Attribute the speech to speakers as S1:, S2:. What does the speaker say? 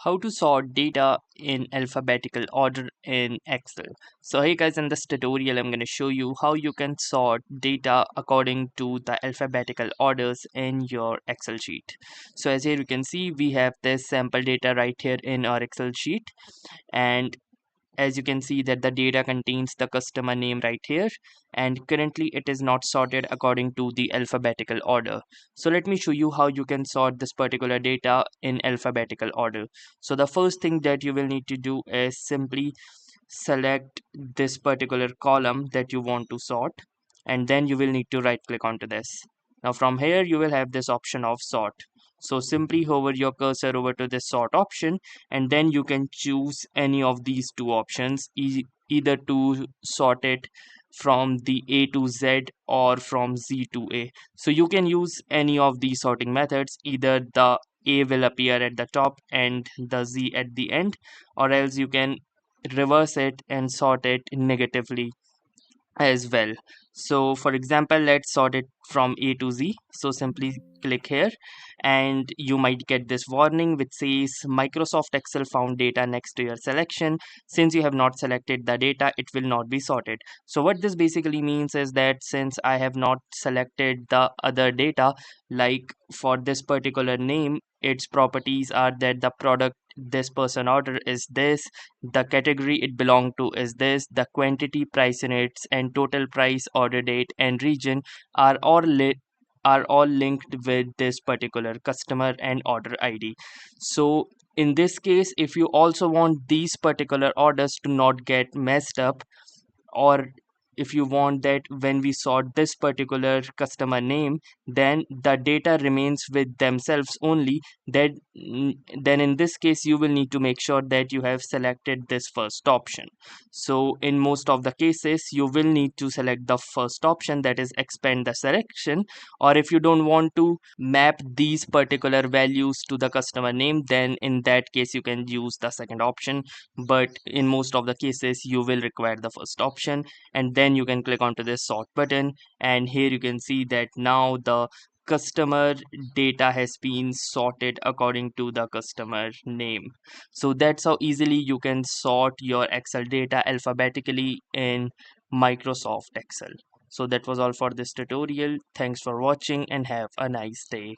S1: How to sort data in alphabetical order in Excel. So hey guys, in this tutorial I'm going to show you how you can sort data according to the alphabetical orders in your Excel sheet. So as here you can see, we have this sample data right here in our Excel sheet, and as you can see that the data contains the customer name right here, and currently it is not sorted according to the alphabetical order. So let me show you how you can sort this particular data in alphabetical order. So the first thing that you will need to do is simply select this particular column that you want to sort, and then you will need to right click onto this. Now from here you will have this option of sort. So simply hover your cursor over to this sort option, and then you can choose any of these two options, either to sort it from the A to Z or from Z to A. So you can use any of these sorting methods. Either the A will appear at the top and the Z at the end, or else you can reverse it and sort it negatively as well. So for example, let's sort it from A to Z. So simply click here, and you might get this warning which says Microsoft Excel found data next to your selection. Since you have not selected the data, it will not be sorted. So what this basically means is that since I have not selected the other data, like for this particular name, its properties are that the product this person order is this, the category it belong to is this, the quantity, price units, and total price, order date, and region are all linked with this particular customer and order ID. So in this case, if you also want these particular orders to not get messed up, or if you want that when we sort this particular customer name, then the data remains with themselves only, that then in this case you will need to make sure that you have selected this first option. So in most of the cases you will need to select the first option, that is expand the selection. Or if you don't want to map these particular values to the customer name, then in that case you can use the second option. But in most of the cases you will require the first option, and then you can click onto this sort button, and here you can see that now the customer data has been sorted according to the customer name. So that's how easily you can sort your Excel data alphabetically in Microsoft Excel. So that was all for this tutorial. Thanks for watching and have a nice day.